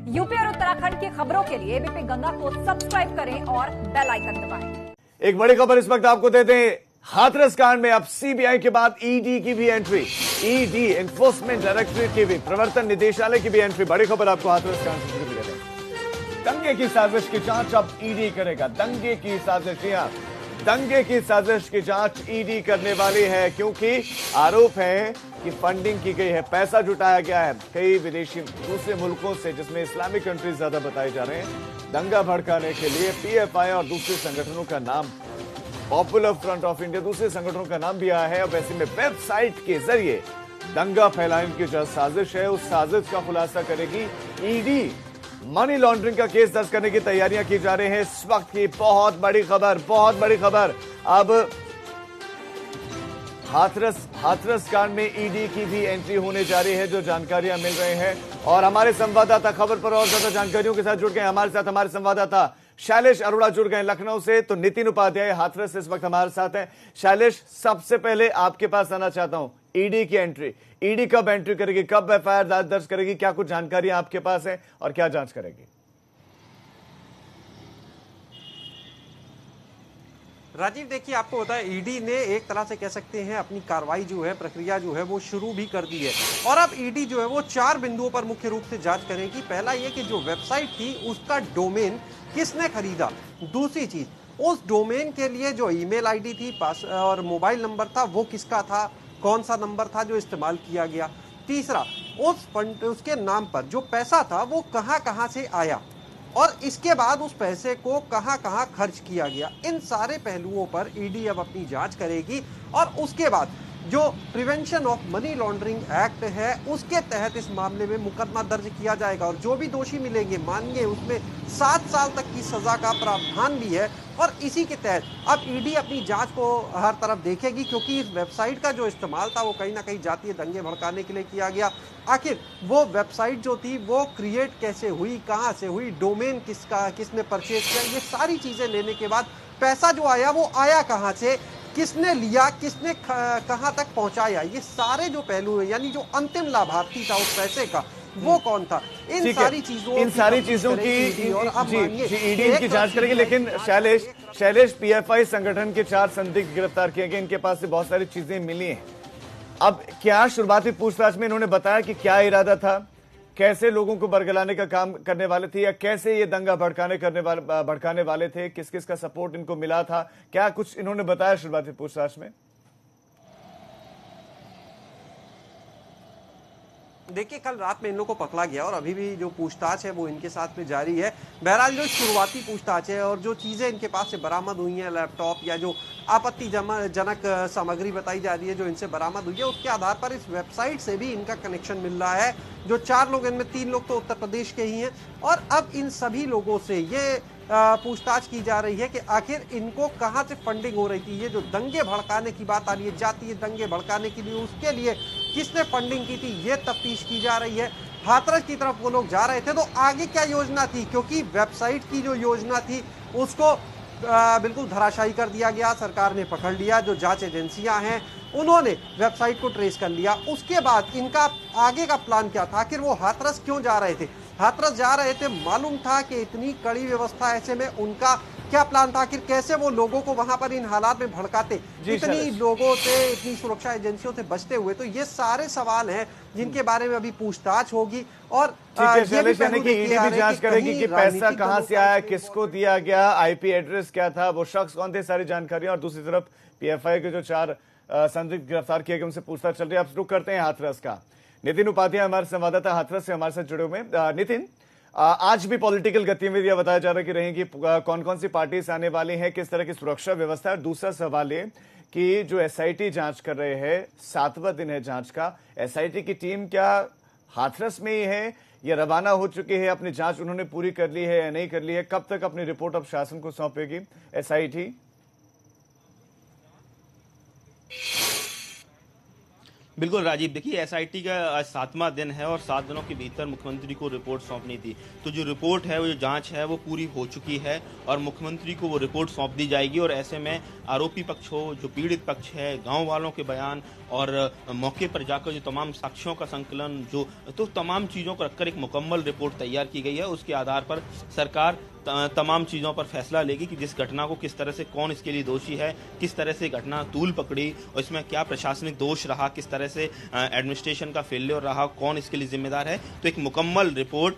UP और उत्तराखंड की खबरों के लिए एबीपी गंगा को सब्सक्राइब करें और बेल आइकन दबाएं। एक बड़ी खबर इस वक्त आपको देते हैं। हाथरस कांड में अब सीबीआई के बाद ईडी की भी एंट्री, ईडी एनफोर्समेंट डायरेक्टरेट की भी, प्रवर्तन निदेशालय की भी एंट्री। बड़ी खबर आपको हाथरस कांड से जुड़ी मिलेगी। दंगे की साजिश की जांच अब ईडी करेगा। दंगे की साजिश, दंगे की साजिश की जांच ईडी करने वाली है, क्योंकि आरोप है कि फंडिंग की गई है, पैसा जुटाया गया है कई विदेशी दूसरे मुल्कों से, जिसमें इस्लामिक कंट्रीज ज्यादा बताए जा रहे हैं। दंगा भड़काने के लिए पीएफआई और दूसरे संगठनों का नाम, पॉपुलर फ्रंट ऑफ इंडिया, दूसरे संगठनों का नाम भी आया है। अब ऐसे में वेबसाइट के जरिए दंगा फैलाने की जो साजिश है, उस साजिश का खुलासा करेगी ईडी। मनी लॉन्ड्रिंग का केस दर्ज करने की तैयारियां की जा रही हैं इस वक्त की। बहुत बड़ी खबर, बहुत बड़ी खबर। अब हाथरस कांड में ईडी की भी एंट्री होने जा रही है, जो जानकारियां मिल रही हैं। और हमारे संवाददाता खबर पर और ज्यादा जानकारियों के साथ जुड़ गए हमारे साथ। हमारे संवाददाता शैलेश अरोड़ा जुड़ गए लखनऊ से। तो नितिन उपाध्याय हाथरस से इस वक्त हमारे साथ हैं। शैलेश, सबसे पहले आपके पास आना चाहता हूं, ईडी की एंट्री, ईडी कब एंट्री करेगी, कब एफआईआर दर्ज करेगी, क्या कुछ जानकारी आपके पास है और क्या जांच करेगी? राजीव, देखिए, आपको बताया, ईडी ने एक तरह से कह सकते हैं अपनी कार्रवाई जो है, प्रक्रिया जो है वो शुरू भी कर दी है। और अब ईडी जो है वो 4 बिंदुओं पर मुख्य रूप से जांच करेगी। पहला ये कि जो वेबसाइट थी उसका डोमेन किसने खरीदा। दूसरी चीज, उस डोमेन के लिए जो ईमेल आईडी थी, पास और मोबाइल नंबर था, वो किसका था, कौन सा नंबर था जो इस्तेमाल किया गया। तीसरा, उस फंड, उसके नाम पर जो पैसा था वो कहां से आया और इसके बाद उस पैसे को कहां खर्च किया गया। इन सारे पहलुओं पर ईडी अब अपनी जांच करेगी और उसके बाद जो prevention of money laundering act है उसके तहत इस मामले में मुकदमा दर्ज किया जाएगा और जो भी दोषी मिलेंगे, मानिए उसमें 7 साल तक की सजा का प्रावधान भी है। और इसी के तहत अब ईडी अपनी जांच को हर तरफ देखेगी, क्योंकि इस वेबसाइट का जो इस्तेमाल था वो कहीं ना कहीं जातीय दंगे भड़काने के लिए किया गया। आखिर वो वेबसाइट जो थी वो क्रिएट कैसे हुई, कहां से हुई, डोमेन किसने परचेज किया, ये सारी चीजें लेने के बाद पैसा जो आया वो आया कहां से, किसने लिया, किसने कहां तक पहुंचाया, ये सारे जो पहलू है, यानी जो अंतिम लाभार्थी था उस पैसे का वो कौन था, इन सारी चीजों की ईडी की जांच करेगी। लेकिन शैलेश, पीएफआई संगठन के 4 संदिग्ध गिरफ्तार किए गए, इनके पास से बहुत सारी चीजें मिली हैं। अब क्या शुरुआती पूछताछ में इन्होंने बताया कि क्या इरादा था, कैसे लोगों को बरगलाने का काम करने वाले थे, या कैसे ये दंगा भड़काने वाले थे, किस किस का सपोर्ट इनको मिला था, क्या कुछ इन्होंने बताया शुरुआती पूछताछ में? देखिए, कल रात में इन लोगों को पकड़ा गया और अभी भी जो पूछताछ है वो इनके साथ में जारी है। बहरहाल जो शुरुआती पूछताछ है और जो चीजें इनके पास से बरामद हुई हैं, लैपटॉप या जो आपत्तिजनक सामग्री बताई जा रही है जो इनसे बरामद हुई है, उसके आधार पर इस वेबसाइट से भी इनका कनेक्शन मिल रहा है। जो 4 लोग, इनमें 3 लोग तो उत्तर प्रदेश के ही हैं और अब इन सभी लोगों से ये पूछताछ की जा रही है कि आखिर इनको कहां से फंडिंग हो रही थी। ये जो दंगे भड़काने की बात आ रही है, जातीय दंगे भड़काने के लिए, उसके लिए किसने फंडिंग की थी, ये तफ्तीश की जा रही है। हाथरस की तरफ वो लोग जा रहे थे तो आगे क्या योजना थी, क्योंकि वेबसाइट की जो योजना थी उसको बिल्कुल धराशायी कर दिया गया, सरकार ने पकड़ लिया। जो जांच एजेंसियां हैं उन्होंने वेबसाइट को ट्रेस कर लिया। उसके बाद इनका आगे का प्लान क्या था, आखिर वो हाथरस क्यों जा रहे थे। हाथरस जा रहे थे, मालूम था कि इतनी कड़ी व्यवस्था, ऐसे में उनका क्या प्लान था, आखिर कैसे वो लोगों को वहां पर इन हालात में भड़काते, इतनी लोगों से, इतनी सुरक्षा एजेंसियों से बचते हुए। तो ये सारे सवाल हैं जिनके बारे में अभी पूछताछ होगी और ये भी जांच करेगी कि पैसा कहां से आया, किसको दिया गया, आईपी एड्रेस क्या था, वो शख्स कौन थे, सारी जानकारियां। और दूसरी तरफ पीएफआई के जो 4 संदिग्ध गिरफ्तार किए गए उनसे पूछताछ चल रही है। अब शुरू करते हैं हाथरस का। नितिन उपाध्याय हमारे संवाददाता हाथरस से हमारे साथ जुड़े हुए हैं। नितिन, आज भी पॉलिटिकल गतिविधियां बताया जा रहा है कि रहेंगी, कौन कौन सी पार्टी आने वाली है, किस तरह की सुरक्षा व्यवस्था है। और दूसरा सवाल ये कि जो एसआईटी जांच कर रहे हैं, 7वां दिन है जांच का, एसआईटी की टीम क्या हाथरस में ही है या रवाना हो चुकी है, अपनी जांच उन्होंने पूरी कर ली है या नहीं कर ली है, कब तक अपनी रिपोर्ट अब शासन को सौंपेगी एसआईटी? बिल्कुल राजीव, देखिए एसआईटी का आज 7वां दिन है और 7 दिनों के भीतर मुख्यमंत्री को रिपोर्ट सौंपनी थी। तो जो रिपोर्ट है, वो जो जांच है, वो पूरी हो चुकी है और मुख्यमंत्री को वो रिपोर्ट सौंप दी जाएगी। और ऐसे में आरोपी पक्ष हो, जो पीड़ित पक्ष है, गांव वालों के बयान और मौके पर जाकर जो तमाम साक्ष्यों का संकलन, जो तो तमाम चीज़ों को रखकर एक मुकम्मल रिपोर्ट तैयार की गई है। उसके आधार पर सरकार तमाम चीज़ों पर फैसला लेगी कि जिस घटना को किस तरह से, कौन इसके लिए दोषी है, किस तरह से घटना तूल पकड़ी और इसमें क्या प्रशासनिक दोष रहा, किस तरह से एडमिनिस्ट्रेशन का फेलियर रहा, कौन इसके लिए जिम्मेदार है। तो एक मुकम्मल रिपोर्ट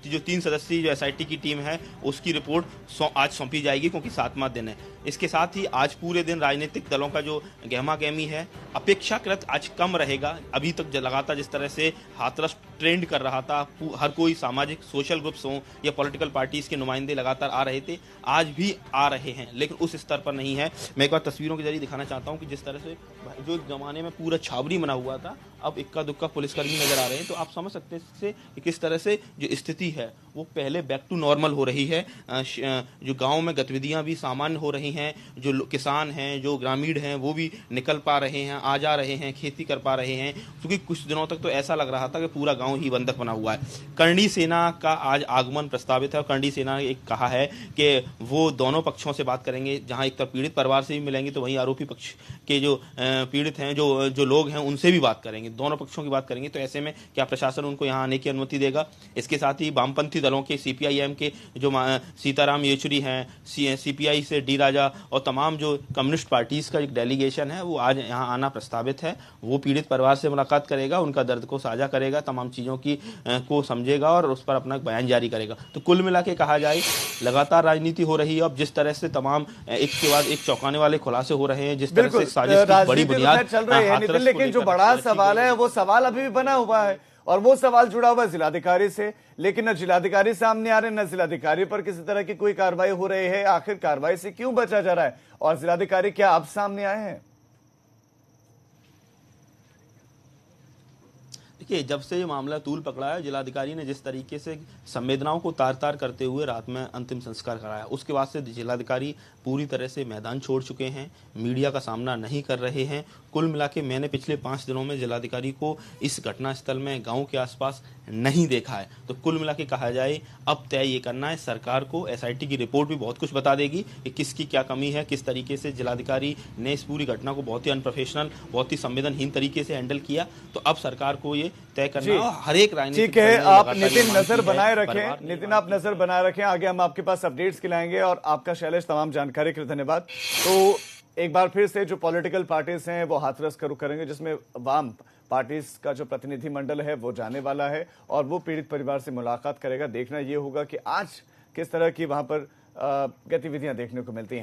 जो 3 सदस्यीय जो एसआईटी की टीम है, उसकी रिपोर्ट आज सौंपी जाएगी, क्योंकि 7वां दिन है। इसके साथ ही आज पूरे दिन राजनीतिक दलों का जो गहमा गहमी है अपेक्षाकृत आज कम रहेगा। अभी तक लगातार जिस तरह से हाथरस ट्रेंड कर रहा था, हर कोई सामाजिक सोशल ग्रुप्स हों या पॉलिटिकल पार्टीज के नुमाइंदे लगातार आ रहे थे, आज भी आ रहे हैं, लेकिन उस स्तर पर नहीं है। मैं एक बार तस्वीरों के जरिए दिखाना चाहता हूं कि जिस तरह से जो जमाने में पूरा छावनी बना हुआ था, अब इक्का दुक्का पुलिसकर्मी नजर आ रहे हैं। तो आप समझ सकते हैं इससे कि किस तरह से जो स्थिति है वो पहले बैक टू नॉर्मल हो रही है। जो गांव में गतिविधियां भी सामान्य हो रही हैं, जो किसान हैं, जो ग्रामीण हैं, वो भी निकल पा रहे हैं, आ जा रहे हैं, खेती कर पा रहे हैं। क्योंकि कुछ दिनों तक तो ऐसा लग रहा था कि पूरा गांव ही बंधक बना हुआ है। करणी सेना का आज आगमन प्रस्तावित है और करणी सेना ने एक कहा है कि वो दोनों पक्षों से बात करेंगे, जहां एक तरफ पीड़ित परिवार से भी मिलेंगे, तो वहीं आरोपी पक्ष के जो पीड़ित हैं, जो लोग हैं, उनसे भी बात करेंगे, दोनों पक्षों की बात करेंगे। तो ऐसे में क्या प्रशासन उनको यहाँ आने की अनुमति देगा? इसके साथ ही वामपंथी दलों के सीपीआईएम के जो सीताराम येचुरी हैं, सीपीआई से डी राजा और तमाम जो कम्युनिस्ट पार्टीज का एक डेलीगेशन है, वो आज यहाँ आना प्रस्तावित है। वो पीड़ित परिवार से मुलाकात करेगा, उनका दर्द को साझा करेगा, तमाम चीज़ों की को समझेगा और उस पर अपना बयान जारी करेगा। तो कुल मिला के कहा जाए, लगातार राजनीति हो रही है। अब जिस तरह से तमाम एक के बाद एक चौंकाने वाले खुलासे हो रहे हैं, जिस तरह से साजिश की बड़ी बुनियाद चल रही है नितिन, लेकिन जो बड़ा सवाल है वो सवाल अभी भी बना हुआ है और वो सवाल जुड़ा हुआ है जिलाधिकारी से। लेकिन न जिलाधिकारी सामने आ रहे, न जिलाधिकारी पर किसी तरह की कोई कार्रवाई हो रही है। आखिर कार्रवाई से क्यों बचा जा रहा है और जिलाधिकारी क्या अब सामने आए हैं? देखिए, जब से ये मामला तूल पकड़ा है, जिलाधिकारी ने जिस तरीके से संवेदनाओं को तार तार करते हुए रात में अंतिम संस्कार कराया, उसके बाद से जिलाधिकारी पूरी तरह से मैदान छोड़ चुके हैं, मीडिया का सामना नहीं कर रहे हैं। कुल मिला के मैंने पिछले 5 दिनों में जिलाधिकारी को इस घटनास्थल में, गांव के आसपास नहीं देखा है। तो कुल मिला के कहा जाए, अब तय ये करना है सरकार को। एसआईटी की रिपोर्ट भी बहुत कुछ बता देगी कि किसकी क्या कमी है, किस तरीके से जिलाधिकारी ने इस पूरी घटना को बहुत ही अनप्रोफेशनल, बहुत ही संवेदनहीन तरीके से हैंडल किया। तो अब सरकार को ये तय करना है। हर एक राजनीतिक, ठीक है, आप नितिन नजर बनाए रखें, नितिन आप नजर बनाए रखें। आगे हम आपके पास अपडेट्स खिलाएंगे और आपका शैलेश तमाम जानकारी के लिए धन्यवाद। तो एक बार फिर से जो पॉलिटिकल पार्टीज हैं वो हाथरस करेंगे, जिसमें वाम पार्टीज का जो प्रतिनिधिमंडल है वो जाने वाला है और वो पीड़ित परिवार से मुलाकात करेगा। देखना ये होगा कि आज किस तरह की वहां पर गतिविधियां देखने को मिलती हैं।